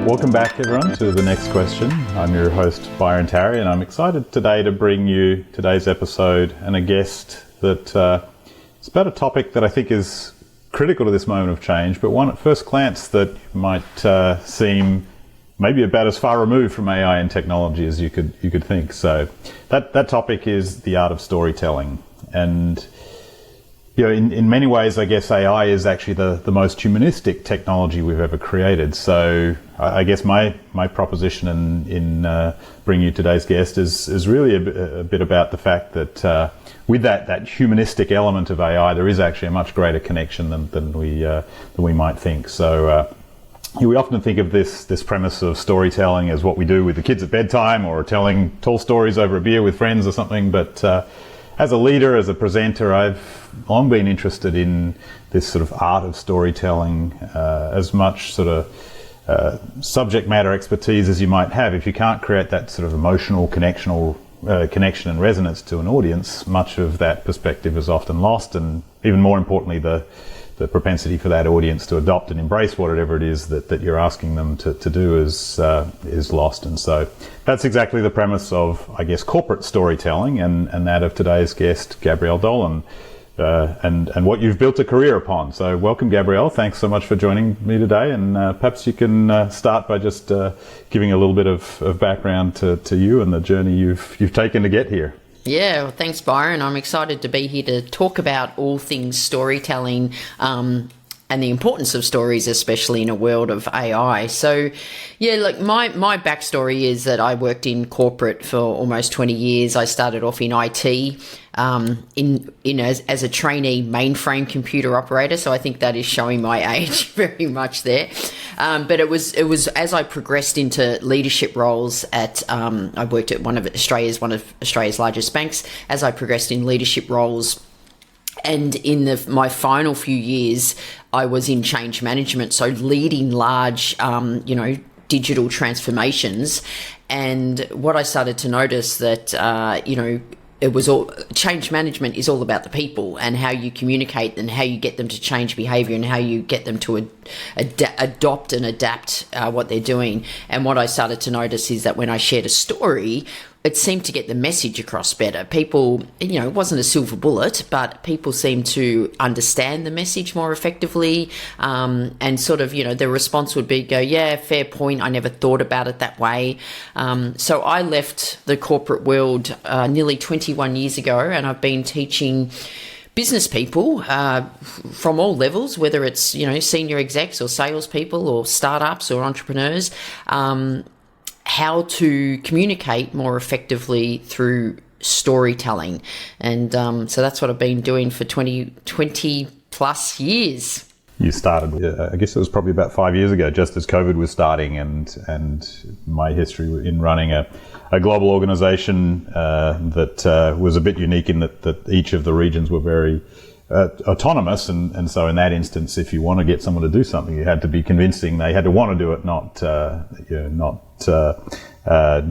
Welcome back, everyone, to The Next Question. I'm your host, Byron Tarry, and I'm excited today to bring you today's episode and a guest that it's about a topic that I think is critical to this moment of change, but one at first glance that might seem maybe about as far removed from AI and technology as you could think. So that topic is the art of storytelling. And you know, in many ways, I guess AI is actually the most humanistic technology we've ever created. So I guess my proposition in bringing you today's guest is really a bit about the fact that with that humanistic element of AI, there is actually a much greater connection than we might think. So we often think of this premise of storytelling as what we do with the kids at bedtime or telling tall stories over a beer with friends or something, but as a leader, as a presenter, I've long been interested in this sort of art of storytelling, as much sort of subject matter expertise as you might have. If you can't create that sort of emotional connection and resonance to an audience, much of that perspective is often lost, and even more importantly, the propensity for that audience to adopt and embrace whatever it is that you're asking them to do is lost. And so that's exactly the premise of, I guess, corporate storytelling and that of today's guest, Gabrielle Dolan, and what you've built a career upon. So welcome, Gabrielle. Thanks so much for joining me today. And perhaps you can start by just giving a little bit of background to you and the journey you've taken to get here. Yeah, well, thanks, Byron. I'm excited to be here to talk about all things storytelling and the importance of stories, especially in a world of AI. So, yeah, look, my backstory is that I worked in corporate for almost 20 years. I started off in IT, as a trainee mainframe computer operator. So I think that is showing my age very much there. But it was as I progressed into leadership roles at I worked at one of Australia's largest banks. As I progressed in leadership roles, and in my final few years, I was in change management, so leading large, digital transformations. And what I started to notice that, it was all change management is all about the people and how you communicate and how you get them to change behavior and how you get them to adopt and adapt what they're doing. And what I started to notice is that when I shared a story, it seemed to get the message across better. People, it wasn't a silver bullet, but people seemed to understand the message more effectively. And sort of, the response would be, yeah, fair point. I never thought about it that way. So I left the corporate world nearly 21 years ago, and I've been teaching business people from all levels, whether it's, senior execs or salespeople or startups or entrepreneurs, how to communicate more effectively through storytelling. And so that's what I've been doing for 20 plus years. You started, I guess it was probably about 5 years ago, just as COVID was starting, and my history in running a global organization that was a bit unique in that each of the regions were very autonomous, and so in that instance, if you want to get someone to do something, you had to be convincing they had to want to do it, not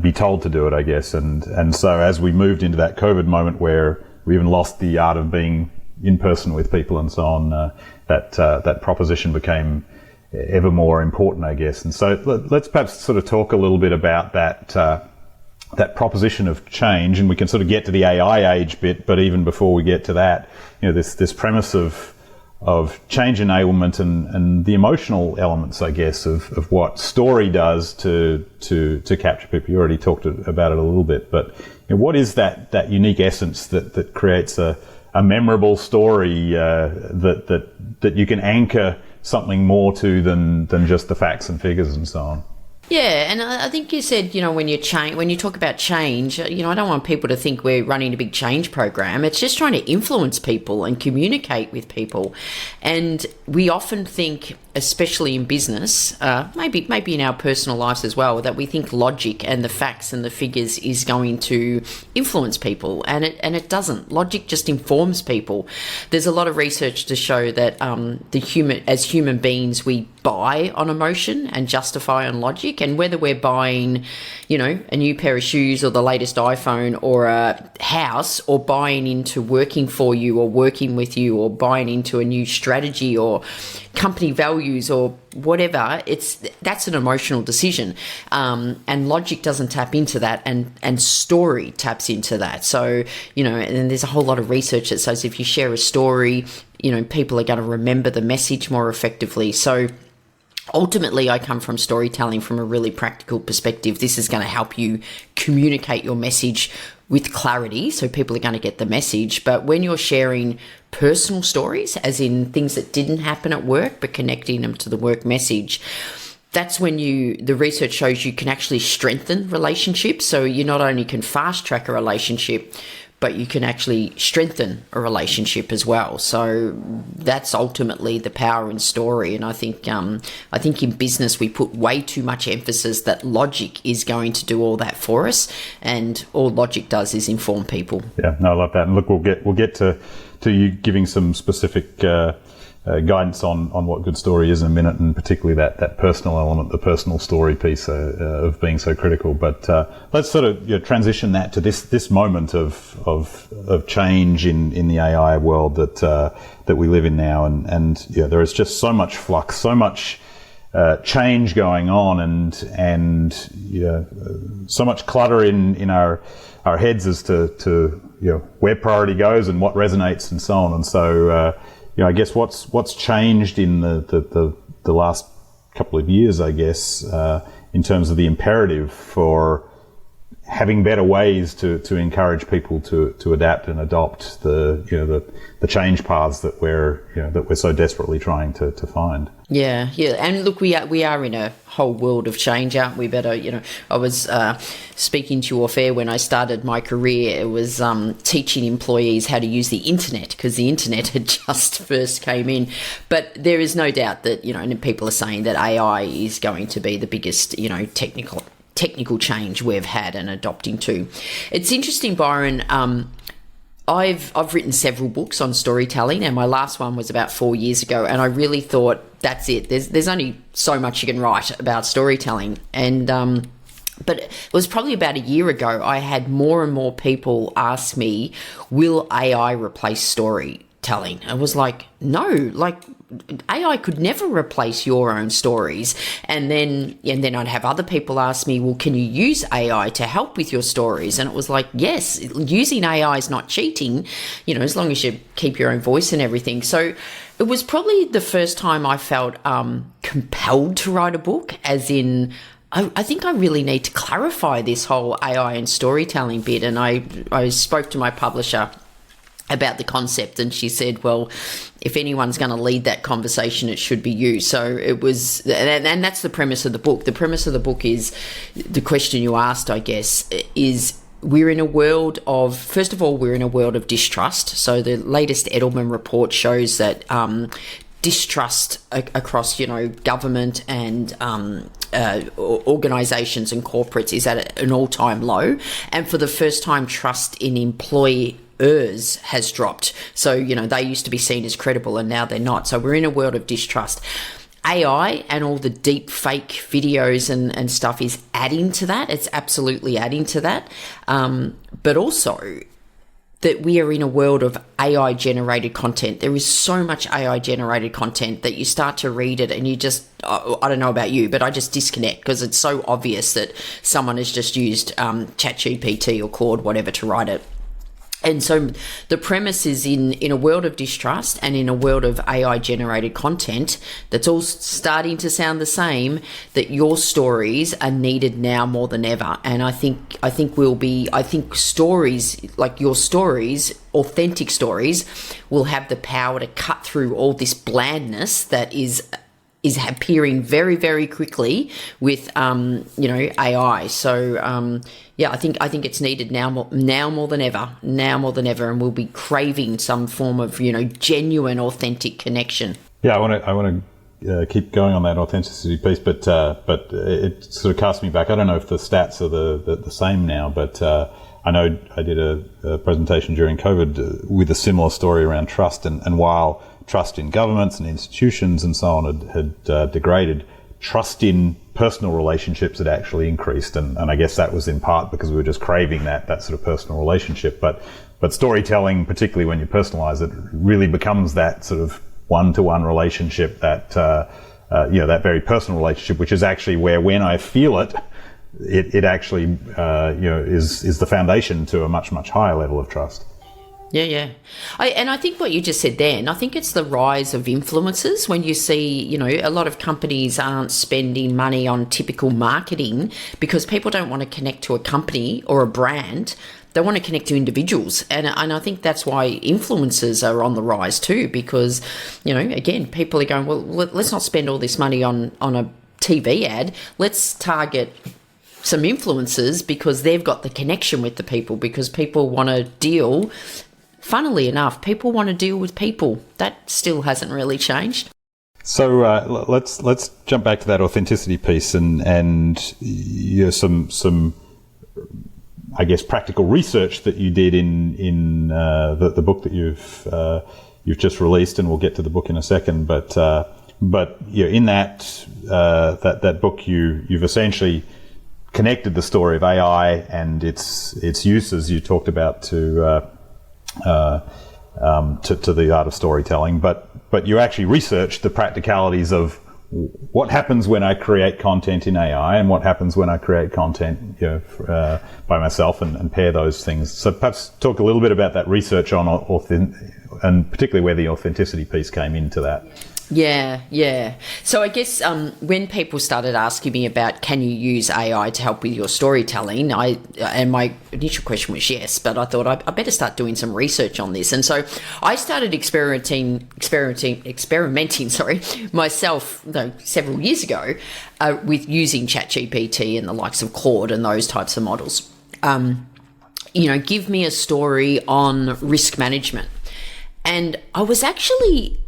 be told to do it, I guess. And so as we moved into that COVID moment where we even lost the art of being in person with people and so on, that proposition became ever more important, I guess. And so let's perhaps sort of talk a little bit about that proposition of change, and we can sort of get to the AI age bit, but even before we get to that, this premise of change enablement and the emotional elements, I guess, of what story does to capture people. You already talked about it a little bit, but what is that unique essence that creates a memorable story that you can anchor something more to than just the facts and figures and so on? Yeah, and I think you said, when you talk about change, I don't want people to think we're running a big change program. It's just trying to influence people and communicate with people. And we often think, especially in business, maybe in our personal lives as well, that we think logic and the facts and the figures is going to influence people, and it doesn't. Logic just informs people. There's a lot of research to show that as human beings, we buy on emotion and justify on logic, and whether we're buying, a new pair of shoes or the latest iPhone or a house, or buying into working for you or working with you, or buying into a new strategy or company value values or whatever, that's an emotional decision. And logic doesn't tap into that, and story taps into that. So, and there's a whole lot of research that says if you share a story, people are going to remember the message more effectively. So ultimately, I come from storytelling from a really practical perspective. This is going to help you communicate your message with clarity, so people are going to get the message. But when you're sharing personal stories, as in things that didn't happen at work, but connecting them to the work message, that's when the research shows you can actually strengthen relationships. So you not only can fast track a relationship, but you can actually strengthen a relationship as well. So that's ultimately the power in story. And I think in business we put way too much emphasis that logic is going to do all that for us, and all logic does is inform people. Yeah, no, I love that. And look, we'll get to you giving some specific guidance on what good story is in a minute, and particularly that personal element, the personal story piece of being so critical. But let's sort of transition that to this moment of change in the AI world that we live in now, and there is just so much flux, so much change going on, and so much clutter in our heads as to where priority goes and what resonates and so on. And so I guess what's changed in the last couple of years, I guess, in terms of the imperative for having better ways to encourage people to adapt and adopt the change paths that we're so desperately trying to find. Yeah, and look, we are in a whole world of change, aren't we? But I was speaking to you off air when I started my career. It was teaching employees how to use the internet, because the internet had just first came in. But there is no doubt that and people are saying that AI is going to be the biggest technical change we've had and adopting to. It's interesting, Byron. I've written several books on storytelling, and my last one was about 4 years ago, and I really thought that's it. There's only so much you can write about storytelling, and but it was probably about a year ago I had more and more people ask me, will AI replace storytelling? I was like, no, AI could never replace your own stories. And then I'd have other people ask me, well, can you use AI to help with your stories? And it was like, yes, using AI is not cheating, as long as you keep your own voice and everything. So it was probably the first time I felt compelled to write a book, as in, I think I really need to clarify this whole AI and storytelling bit. And I spoke to my publisher about the concept, and she said, well, if anyone's going to lead that conversation, it should be you. So it was, and that's the premise of the book. The premise of the book is the question you asked, I guess, is we're in a world of, first of all, we're in a world of distrust. So the latest Edelman report shows that distrust across, government and organizations and corporates is at an all-time low. And for the first time, trust in employees has dropped. So, they used to be seen as credible and now they're not. So we're in a world of distrust. AI and all the deep fake videos and stuff is adding to that. It's absolutely adding to that. But also that we are in a world of AI generated content. There is so much AI generated content that you start to read it and you just, I don't know about you, but I just disconnect, because it's so obvious that someone has just used ChatGPT or Claude, whatever, to write it. And so the premise is in a world of distrust and in a world of AI generated content that's all starting to sound the same, that your stories are needed now more than ever. And I think stories like your stories, authentic stories, will have the power to cut through all this blandness that is appearing very, very quickly with AI. So I think it's needed now more than ever, and we'll be craving some form of genuine, authentic connection. Yeah, I want to keep going on that authenticity piece, but it sort of casts me back. I don't know if the stats are the same now, but I know I did a presentation during COVID with a similar story around trust, and while trust in governments and institutions and so on had degraded, trust in personal relationships had actually increased, and I guess that was in part because we were just craving that sort of personal relationship. But storytelling, particularly when you personalize it, really becomes that sort of one-to-one relationship that that very personal relationship, which is actually where, when I feel it, it actually, is the foundation to a much, much higher level of trust. Yeah. And I think what you just said then, I think it's the rise of influencers. When you see, a lot of companies aren't spending money on typical marketing because people don't want to connect to a company or a brand. They want to connect to individuals. And I think that's why influencers are on the rise too, because, again, people are going, well, let's not spend all this money on a TV ad. Let's target some influencers because they've got the connection with the people, because people want to deal. Funnily enough, people want to deal with people. That still hasn't really changed. So let's jump back to that authenticity piece and some I guess practical research that you did in the book that you've just released, and we'll get to the book in a second. But in that book you've essentially connected the story of AI and its uses you talked about to the art of storytelling, but you actually researched the practicalities of what happens when I create content in AI and what happens when I create content by myself, and pair those things. So perhaps talk a little bit about that research on and particularly where the authenticity piece came into that. Yeah. So I guess when people started asking me about, can you use AI to help with your storytelling, and my initial question was yes, but I thought I better start doing some research on this. And so I started experimenting myself several years ago with using ChatGPT and the likes of Claude and those types of models. Give me a story on risk management. And I was actually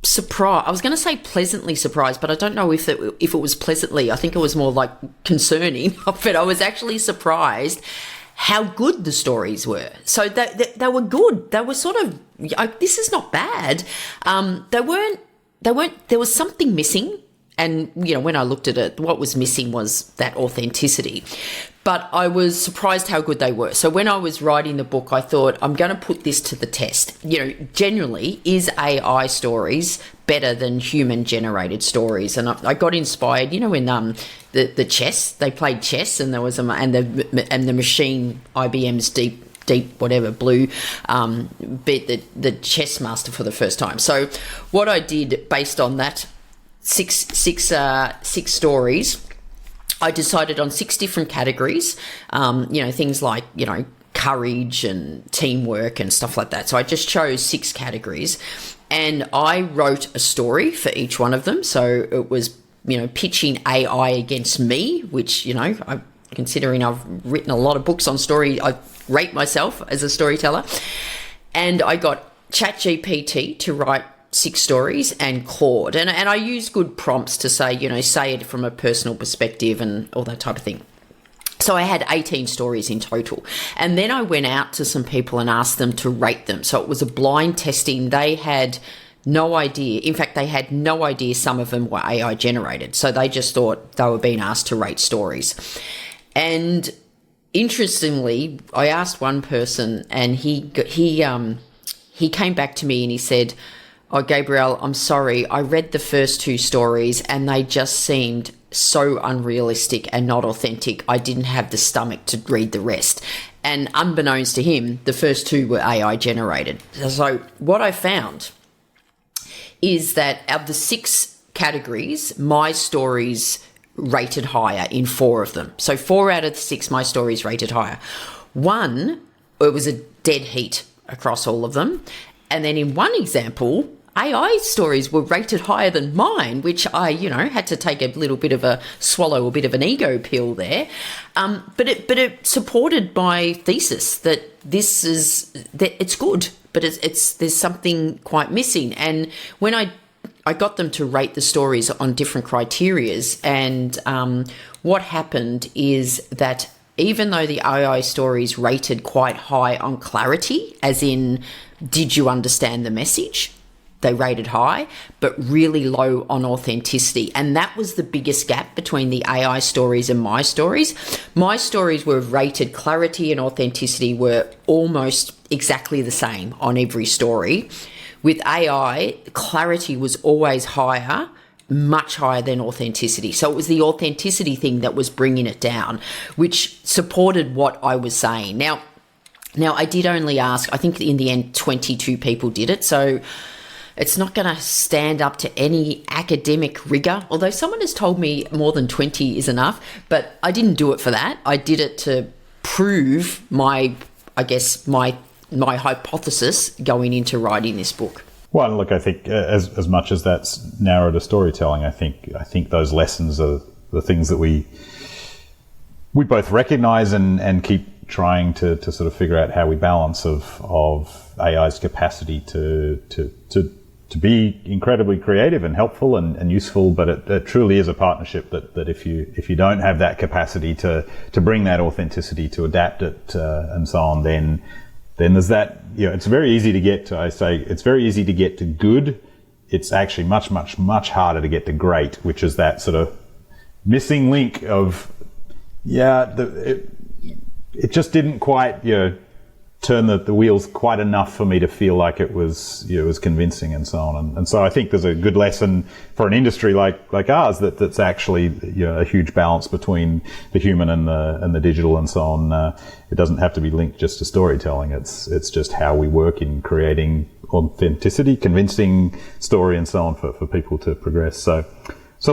surprised. I was going to say pleasantly surprised, but I don't know if it was pleasantly. I think it was more like concerning. But I was actually surprised how good the stories were. So they were good. They were sort of, this is not bad. They weren't. There was something missing. And, when I looked at it, what was missing was that authenticity. But I was surprised how good they were. So when I was writing the book, I thought, I'm going to put this to the test. Generally, is AI stories better than human-generated stories? And I got inspired, when the chess, they played chess, and there was and the machine, IBM's deep whatever blue beat the chess master for the first time. So what I did based on that six stories, I decided on 6 different categories, things like, courage and teamwork and stuff like that. So I just chose 6 categories, and I wrote a story for each one of them. So it was, pitching AI against me, which, considering I've written a lot of books on story, I rate myself as a storyteller. And I got ChatGPT to write 6 stories, and Claude. And I use good prompts to say, say it from a personal perspective and all that type of thing. So I had 18 stories in total. And then I went out to some people and asked them to rate them. So it was a blind testing. They had no idea. In fact, they had no idea some of them were AI generated. So they just thought they were being asked to rate stories. And interestingly, I asked one person, and he came back to me and he said, "Oh, Gabrielle, I'm sorry. I read the first 2 stories and they just seemed so unrealistic and not authentic. I didn't have the stomach to read the rest." And unbeknownst to him, the first 2 were AI generated. So what I found is that of the 6 categories, my stories rated higher in 4 of them. So 4 out of the 6, my stories rated higher. 1, it was a dead heat across all of them. And then in one example, AI stories were rated higher than mine, which I, had to take a little bit of swallow a bit of an ego pill there. But it supported my thesis that it's good, but there's something quite missing. And when I got them to rate the stories on different criterias, and what happened is that even though the AI stories rated quite high on clarity, as in, did you understand the message? They rated high, but really low on authenticity. And that was the biggest gap between the AI stories and my stories. My stories were rated, clarity and authenticity were almost exactly the same on every story. With AI, clarity was always higher much higher than authenticity. So it was the authenticity thing that was bringing it down, which supported what I was saying. Now I did only ask, I think in the end, 22 people did it. So it's not going to stand up to any academic rigor, although someone has told me more than 20 is enough, but I didn't do it for that. I did it to prove my hypothesis going into writing this book. Well, look, I think as much as that's narrow to storytelling, I think those lessons are the things that we both recognise and keep trying to sort of figure out how we balance of AI's capacity to be incredibly creative and helpful and useful, but it truly is a partnership that if you don't have that capacity to bring that authenticity, to adapt it and so on, then there's that, it's very easy to get to, it's very easy to get to good. It's actually much, much, much harder to get to great, which is that sort of missing link of, it just didn't quite, turn the wheels quite enough for me to feel like it was convincing and so on. And so I think there's a good lesson for an industry like ours that's actually a huge balance between the human and the digital and so on. It doesn't have to be linked just to storytelling. It's just how we work in creating authenticity, convincing story and so on for people to progress. So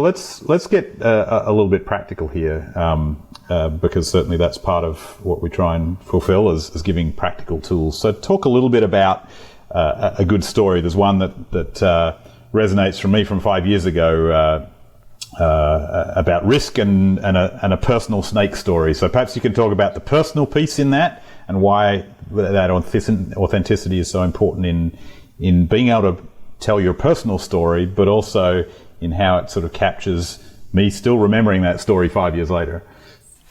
let's get a little bit practical here. Because certainly that's part of what we try and fulfill is giving practical tools. So talk a little bit about a good story. There's one that resonates from me from 5 years ago about risk and a personal snake story. So perhaps you can talk about the personal piece in that and why that authenticity is so important in being able to tell your personal story, but also in how it sort of captures me still remembering that story 5 years later.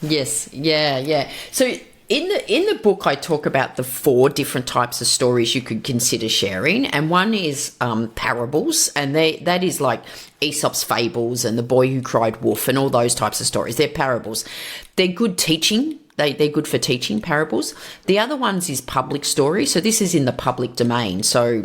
Yes, yeah. So in the book, I talk about the 4 different types of stories you could consider sharing, and one is parables, and that is like Aesop's fables and the boy who cried wolf and all those types of stories. They're parables. They're good teaching. They're good for teaching, parables. The other ones is public story. So this is in the public domain. So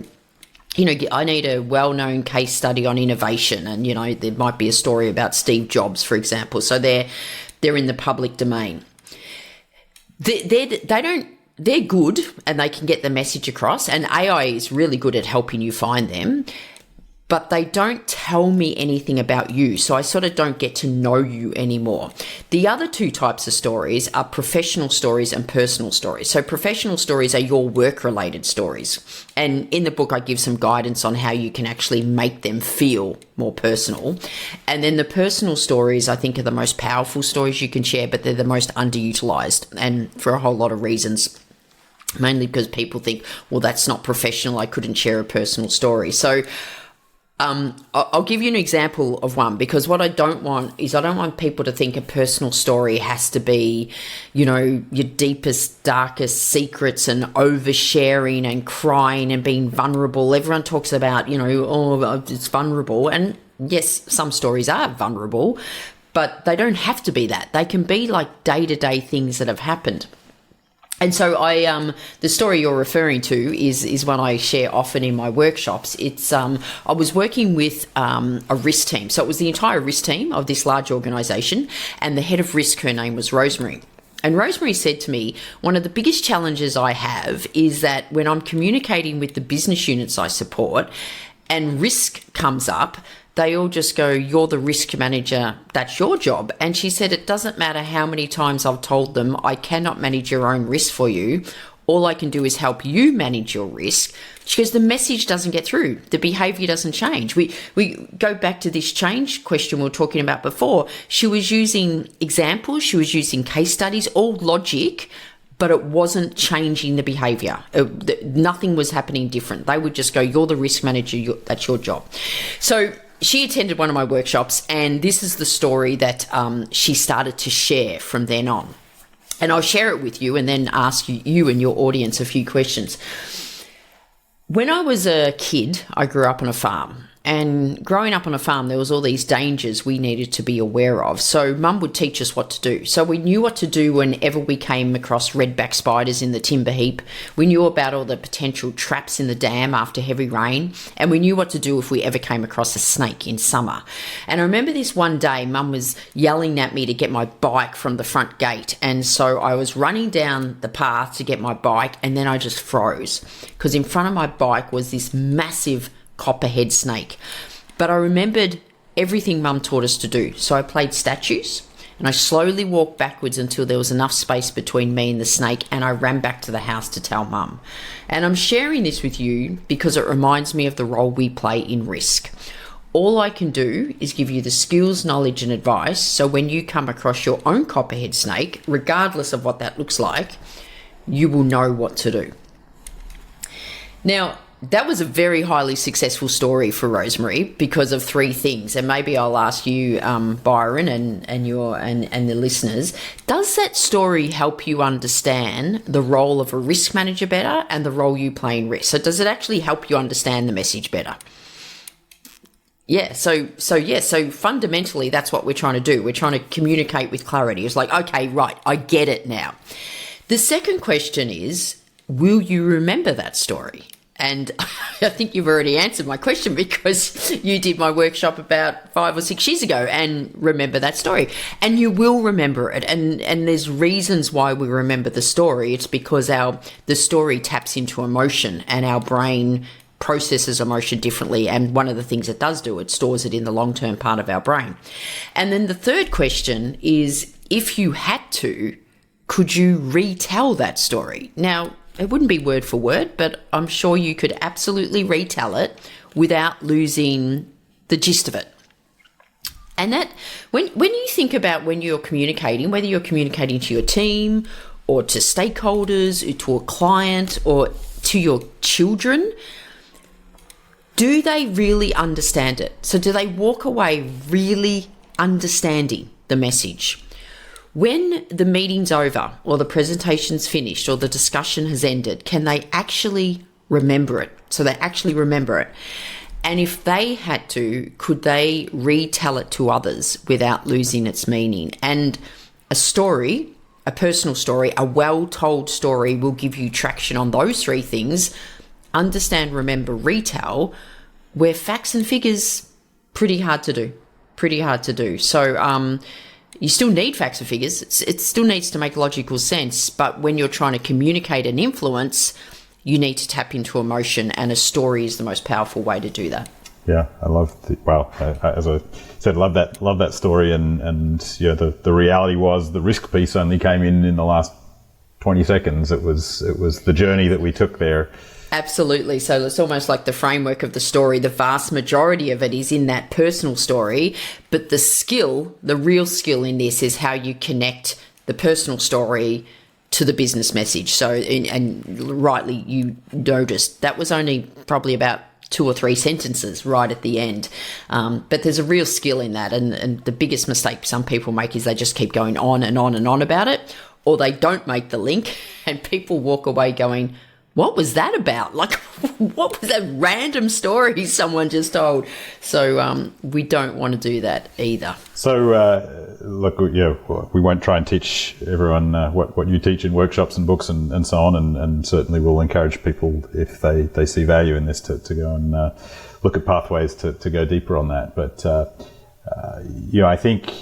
I need a well-known case study on innovation, and there might be a story about Steve Jobs, for example. So they're in the public domain. They're good, and they can get the message across, and AI is really good at helping you find them, but they don't tell me anything about you, so I sort of don't get to know you anymore. The other 2 types of stories are professional stories and personal stories. So professional stories are your work-related stories, and in the book I give some guidance on how you can actually make them feel more personal. And then the personal stories, I think, are the most powerful stories you can share, but they're the most underutilized, and for a whole lot of reasons. Mainly because people think, well, that's not professional, I couldn't share a personal story. So I'll give you an example of one, because what I don't want people to think a personal story has to be, your deepest, darkest secrets and oversharing and crying and being vulnerable. Everyone talks about, it's vulnerable. And yes, some stories are vulnerable, but they don't have to be that. They can be like day-to-day things that have happened. And so the story you're referring to is one I share often in my workshops. It's I was working with a risk team. So it was the entire risk team of this large organisation, and the head of risk, her name was Rosemary. And Rosemary said to me, one of the biggest challenges I have is that when I'm communicating with the business units I support and risk comes up, they all just go, you're the risk manager, that's your job. And she said, it doesn't matter how many times I've told them, I cannot manage your own risk for you. All I can do is help you manage your risk. Because the message doesn't get through. The behavior doesn't change. We go back to this change question we were talking about before. She was using examples, she was using case studies, all logic, but it wasn't changing the behavior. Nothing was happening different. They would just go, you're the risk manager, that's your job. So she attended one of my workshops, and this is the story that she started to share from then on. And I'll share it with you and then ask you and your audience a few questions. When I was a kid, I grew up on a farm, And growing up on a farm, there was all these dangers we needed to be aware of. So Mum would teach us what to do. So we knew what to do whenever we came across redback spiders in the timber heap. We knew about all the potential traps in the dam after heavy rain. And we knew what to do if we ever came across a snake in summer. And I remember this one day, Mum was yelling at me to get my bike from the front gate. And so I was running down the path to get my bike, and then I just froze. Because in front of my bike was this massive copperhead snake. But I remembered everything Mum taught us to do. So I played statues, and I slowly walked backwards until there was enough space between me and the snake, and I ran back to the house to tell Mum. And I'm sharing this with you because it reminds me of the role we play in risk. All I can do is give you the skills, knowledge and advice, so when you come across your own copperhead snake, regardless of what that looks like, you will know what to do. Now, that was a very highly successful story for Rosemary because of three things, and maybe I'll ask you, Byron, and the listeners. Does that story help you understand the role of a risk manager better and the role you play in risk? So, does it actually help you understand the message better? Yeah. So fundamentally, that's what we're trying to do. We're trying to communicate with clarity. It's like, okay, right, I get it now. The second question is, will you remember that story? And I think you've already answered my question because you did my workshop about 5 or 6 years ago and remember that story. And you will remember it. And there's reasons why we remember the story. It's because the story taps into emotion, and our brain processes emotion differently. And one of the things it does do, it stores it in the long-term part of our brain. And then the third question is, if you had to, could you retell that story? Now, it wouldn't be word for word, but I'm sure you could absolutely retell it without losing the gist of it. And that, when you think about when you're communicating, whether you're communicating to your team or to stakeholders or to a client or to your children, do they really understand it? So do they walk away really understanding the message? When the meeting's over or the presentation's finished or the discussion has ended, can they actually remember it? So they actually remember it. And if they had to, could they retell it to others without losing its meaning? And a story, a personal story, a well-told story will give you traction on those three things: understand, remember, retell, where facts and figures, pretty hard to do. So, you still need facts and figures. It still needs to make logical sense. But when you're trying to communicate and influence, you need to tap into emotion, and a story is the most powerful way to do that. Yeah, I love. As I said, love that story, and yeah, the reality was the risk piece only came in the last 20 seconds. It was the journey that we took there. Absolutely. So it's almost like the framework of the story. The vast majority of it is in that personal story, but the real skill in this is how you connect the personal story to the business message. So, and rightly, you noticed that was only probably about 2 or 3 sentences right at the end. But there's a real skill in that. And the biggest mistake some people make is they just keep going on and on and on about it, or they don't make the link, and people walk away going, what was that about? Like, what was that random story someone just told? So we don't want to do that either. So, look, yeah, we won't try and teach everyone what you teach in workshops and books and so on, and certainly we'll encourage people, if they see value in this, to go and look at pathways to go deeper on that. But, I think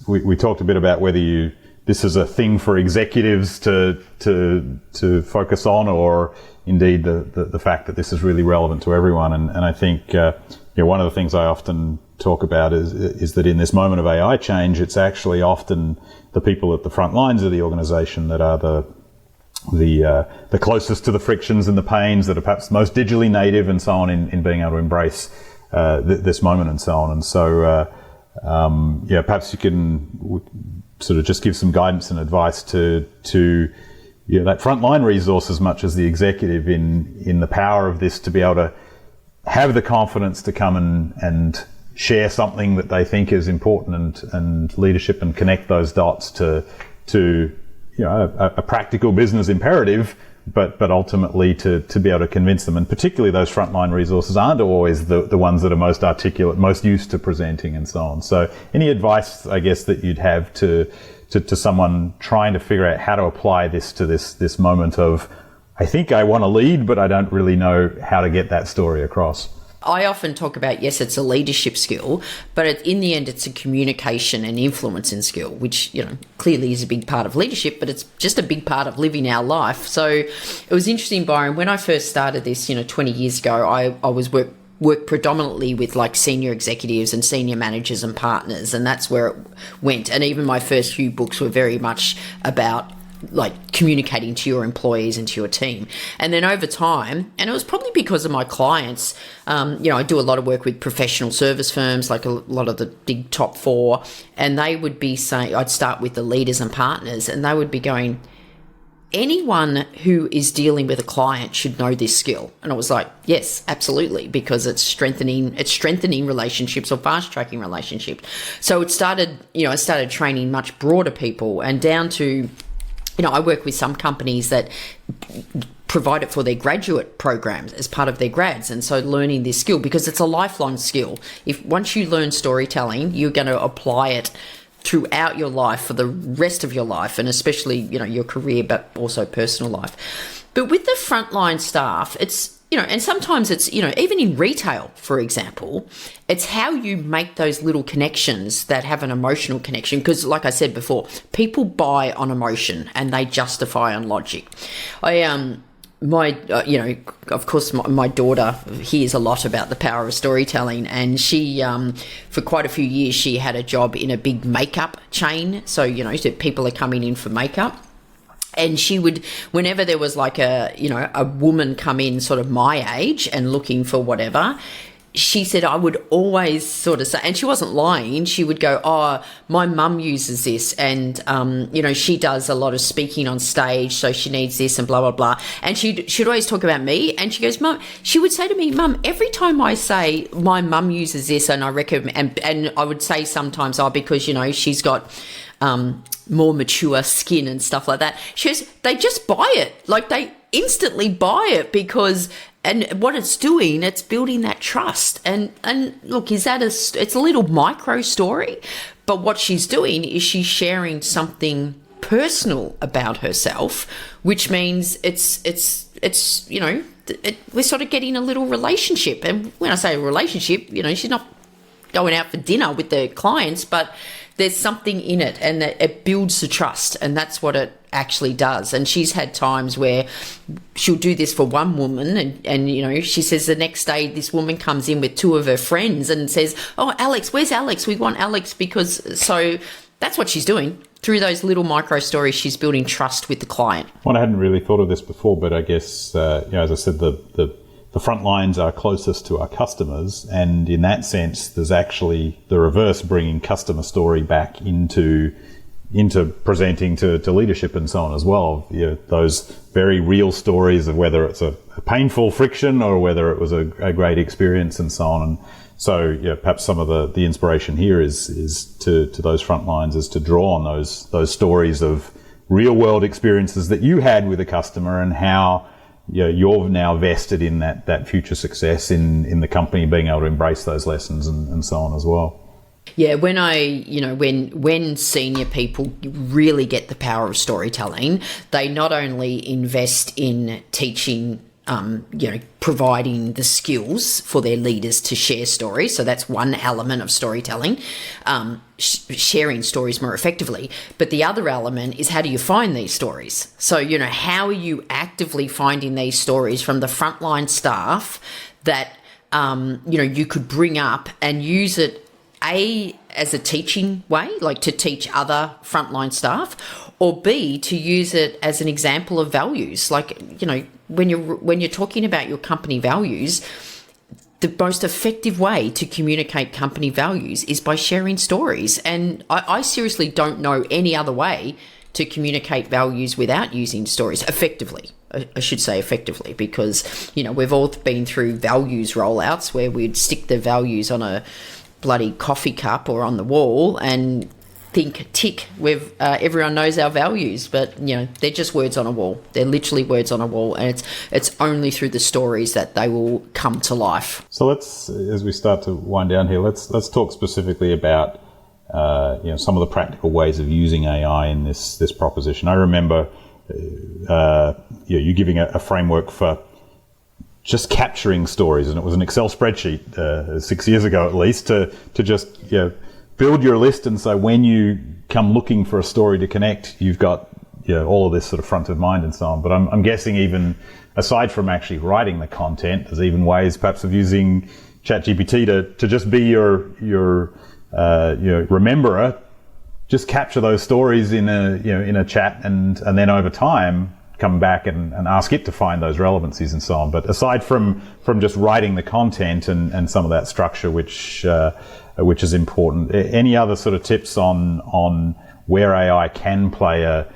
we talked a bit about whether this is a thing for executives to focus on, or indeed the fact that this is really relevant to everyone. And I think one of the things I often talk about is that in this moment of AI change, it's actually often the people at the front lines of the organisation that are the closest to the frictions and the pains, that are perhaps most digitally native and so on in being able to embrace this moment and so on. And so perhaps you can sort of just give some guidance and advice to that frontline resource, as much as the executive, in the power of this, to be able to have the confidence to come and share something that they think is important, and leadership, and connect those dots to a practical business imperative, but ultimately to be able to convince them. And particularly those frontline resources aren't always the ones that are most articulate, most used to presenting and so on. So any advice, I guess, that you'd have to someone trying to figure out how to apply this to this moment of, I think I want to lead, but I don't really know how to get that story across? I often talk about, yes, it's a leadership skill, but in the end, it's a communication and influencing skill, which, clearly is a big part of leadership, but it's just a big part of living our life. So it was interesting, Byron, when I first started this, 20 years ago, I was worked predominantly with like senior executives and senior managers and partners, and that's where it went. And even my first few books were very much about like communicating to your employees and to your team. And then over time, and it was probably because of my clients, I do a lot of work with professional service firms, like a lot of the big top four, and they would be saying, I'd start with the leaders and partners, and they would be going, anyone who is dealing with a client should know this skill. And I was like, yes, absolutely, because it's strengthening relationships or fast tracking relationships. So it started, I started training much broader people, and down to, I work with some companies that provide it for their graduate programs as part of their grads. And so learning this skill, because it's a lifelong skill. Once you learn storytelling, you're going to apply it throughout your life for the rest of your life, and especially, your career, but also personal life. But with the frontline staff, it's, and sometimes it's, even in retail, for example, it's how you make those little connections that have an emotional connection. Because like I said before, people buy on emotion and they justify on logic. Of course, my daughter hears a lot about the power of storytelling, and she, for quite a few years, she had a job in a big makeup chain. So, people are coming in for makeup. And she would, whenever there was like a woman come in sort of my age and looking for whatever, she said I would always sort of say, and she wasn't lying, she would go, oh, my mum uses this, and, she does a lot of speaking on stage, so she needs this and blah, blah, blah. And she'd always talk about me, and she goes, Mum, she would say to me, Mum, every time I say my mum uses this, and I recommend, and I would say sometimes, because, she's got more mature skin and stuff like that. She goes, they just buy it. Like, they instantly buy it because, and what it's doing, it's building that trust. And look, it's a little micro story, but what she's doing is she's sharing something personal about herself, which means we're sort of getting a little relationship. And when I say a relationship, she's not going out for dinner with the clients, but there's something in it, and it builds the trust, and that's what it actually does. And she's had times where she'll do this for one woman, and she says the next day this woman comes in with two of her friends and says, oh, Alex, where's Alex? We want Alex, so that's what she's doing. Through those little micro stories, she's building trust with the client. Well, I hadn't really thought of this before, but I guess, as I said, the front lines are closest to our customers, and in that sense, there's actually the reverse, bringing customer story back into presenting to leadership and so on as well. Those very real stories of whether it's a painful friction or whether it was a great experience and so on. And so, perhaps some of the inspiration here is to those front lines is to draw on those stories of real world experiences that you had with a customer, and how you're now vested in that future success in the company being able to embrace those lessons and so on as well. Yeah, when senior people really get the power of storytelling, they not only invest in teaching, providing the skills for their leaders to share stories. So that's one element of storytelling, sharing stories more effectively. But the other element is, how do you find these stories? So, how are you actively finding these stories from the frontline staff that, you could bring up and use it, as a teaching way, like to teach other frontline staff, or B, to use it as an example of values. Like, when you're talking about your company values, the most effective way to communicate company values is by sharing stories. And I seriously don't know any other way to communicate values without using stories effectively. I should say effectively, because, we've all been through values rollouts where we'd stick the values on a bloody coffee cup or on the wall, and think tick. Everyone knows our values, but they're just words on a wall. They're literally words on a wall, and it's only through the stories that they will come to life. So let's, as we start to wind down here, let's talk specifically about some of the practical ways of using AI in this proposition. I remember you giving a framework for just capturing stories, and it was an Excel spreadsheet 6 years ago at least to just build your list, and so when you come looking for a story to connect, you've got all of this sort of front of mind and so on. But I'm guessing, even aside from actually writing the content, there's even ways perhaps of using ChatGPT to just be your rememberer. Just capture those stories in a chat, and then over time come back and ask it to find those relevancies and so on. But aside from just writing the content and some of that structure, which is important, any other sort of tips on where AI can play a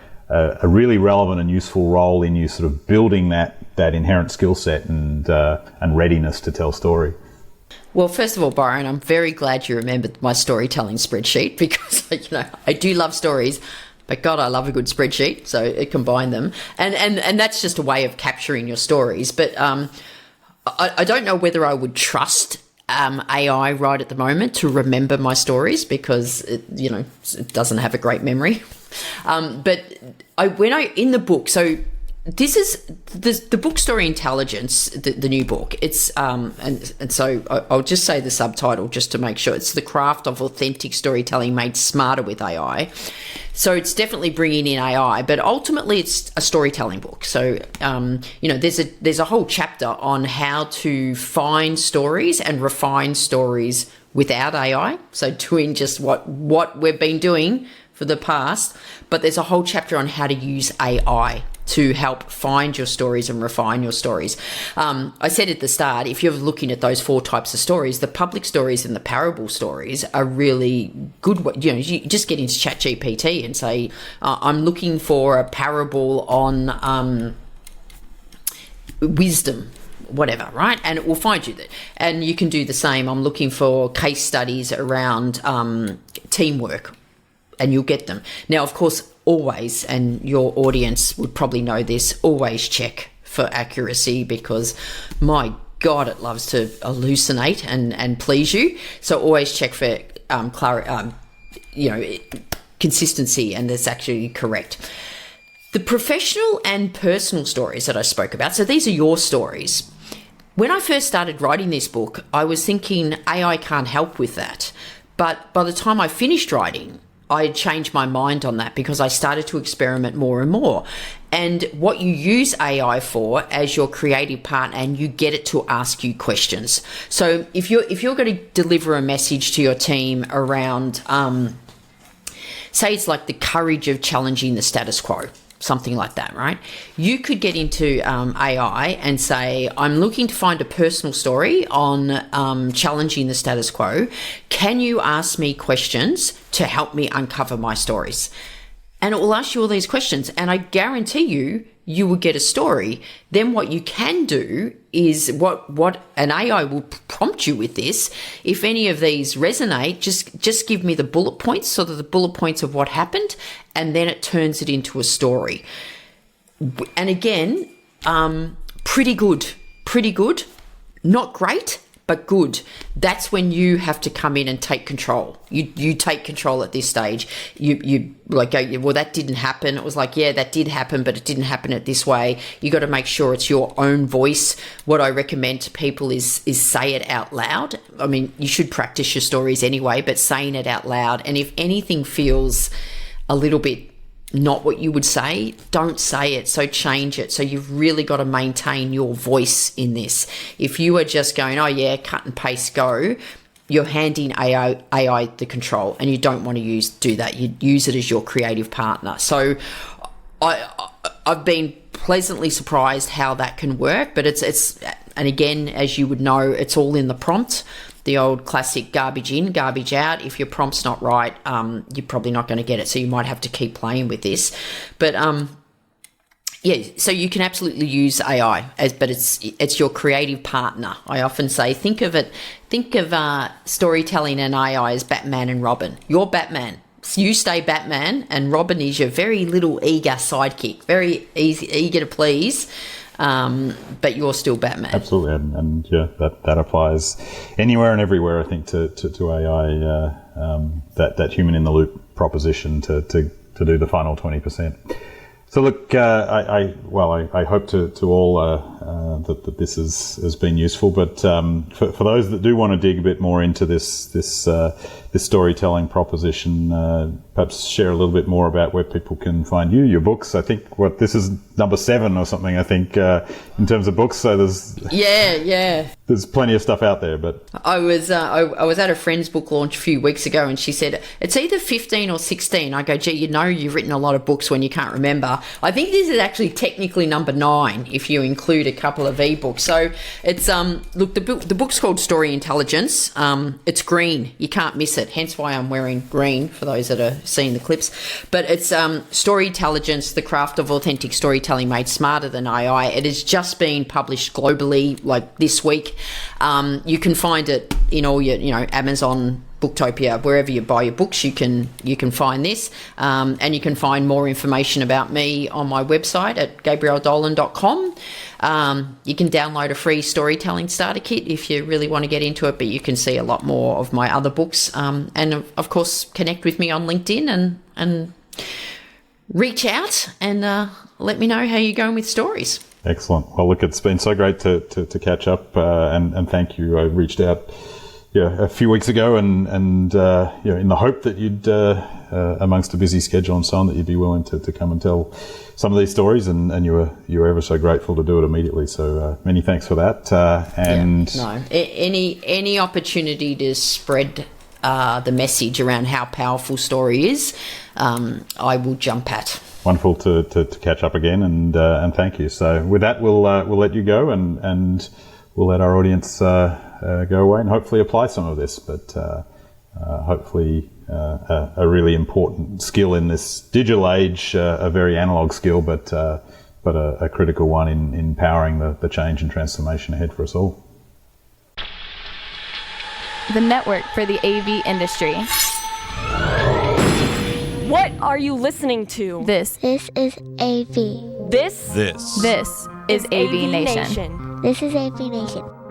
really relevant and useful role in you sort of building that inherent skill set and readiness to tell story? Well, first of all, Byron, I'm very glad you remembered my storytelling spreadsheet, because I do love stories. But God, I love a good spreadsheet, so it combined them. And that's just a way of capturing your stories. But I don't know whether I would trust AI right at the moment to remember my stories, because it doesn't have a great memory. But in the book, so this is the book Story Intelligence, the new book. It's and so I'll just say the subtitle just to make sure. It's the craft of authentic storytelling made smarter with AI. So it's definitely bringing in AI, but ultimately it's a storytelling book. So there's a whole chapter on how to find stories and refine stories without AI. So doing just what we've been doing for the past, but there's a whole chapter on how to use AI to help find your stories and refine your stories. I said at the start, if you're looking at those 4 types of stories, the public stories and the parable stories are really good. You just get into ChatGPT and say, I'm looking for a parable on wisdom, whatever, right? And it will find you that. And you can do the same. I'm looking for case studies around teamwork, and you'll get them. Now, of course, always, and your audience would probably know this, always check for accuracy, because my God, it loves to hallucinate and please you. So always check for consistency, and that's actually correct. The professional and personal stories that I spoke about, so these are your stories. When I first started writing this book, I was thinking AI can't help with that. But by the time I finished writing, I changed my mind on that, because I started to experiment more and more. And what you use AI for as your creative partner, and you get it to ask you questions. So if you're going to deliver a message to your team around, say it's like the courage of challenging the status quo, something like that, right? You could get into AI and say, I'm looking to find a personal story on challenging the status quo. Can you ask me questions to help me uncover my stories? And it will ask you all these questions, and I guarantee you will get a story. Then what you can do is what an AI will prompt you with this. If any of these resonate, just give me the bullet points, so that the bullet points of what happened, and then it turns it into a story. And again, pretty good, not great, but good. That's when you have to come in and take control. You take control at this stage. You like go, well, that didn't happen. It was like, yeah, that did happen, but it didn't happen it this way. You got to make sure it's your own voice. What I recommend to people is say it out loud. I mean, you should practice your stories anyway, but saying it out loud. And if anything feels a little bit not what you would say, don't say it. So change it. So you've really got to maintain your voice in this. If you are just going, oh yeah, cut and paste, go, you're handing AI the control, and you don't want to do that. You use it as your creative partner. So I've been pleasantly surprised how that can work, but it's and again, as you would know, it's all in the prompt. The old classic garbage in, garbage out. If your prompt's not right, you're probably not going to get it. So you might have to keep playing with this. But yeah, so you can absolutely use AI, but it's your creative partner. I often say, think of storytelling and AI as Batman and Robin. You're Batman. you stay Batman, and Robin is your very little eager sidekick, very eager to please, but you're still Batman. Absolutely, and yeah, that applies anywhere and everywhere. I think to AI, that human in the loop proposition to do the final 20%. So look, I hope to all that this has been useful. But for those that do want to dig a bit more into this storytelling proposition, perhaps share a little bit more about where people can find you, your books. I think this is number 7 or something. I think in terms of books. So there's plenty of stuff out there. But I was at a friend's book launch a few weeks ago, and she said it's either 15 or 16. I go, gee, you've written a lot of books when you can't remember. I think this is actually technically number 9 if you include a couple of ebooks. So it's look, the book's called Story Intelligence. It's green, you can't miss it. Hence why I'm wearing green for those that are seeing the clips. But it's Story Intelligence: The Craft of Authentic Storytelling Made Smarter Than AI. It has just been published globally, like this week. You can find it in all your, Amazon, Booktopia, wherever you buy your books, you can find this, and you can find more information about me on my website at gabrielledolan.com. You can download a free storytelling starter kit if you really want to get into it, but you can see a lot more of my other books, and of course connect with me on LinkedIn and reach out and let me know how you're going with stories. Excellent. Well, look, it's been so great to catch up, and thank you. I reached out a few weeks ago, and in the hope that you'd, amongst a busy schedule and so on, that you'd be willing to come and tell some of these stories, and you were ever so grateful to do it immediately. So many thanks for that. Any opportunity to spread the message around how powerful story is, I will jump at. Wonderful to catch up again, and thank you. So with that, we'll let you go, and we'll let our audience go away and hopefully apply some of this. But hopefully a really important skill in this digital age, a very analog skill, but a critical one in powering the change and transformation ahead for us all. The network for the AV industry. What are you listening to? This is AV. This is AVNation. This is AVNation.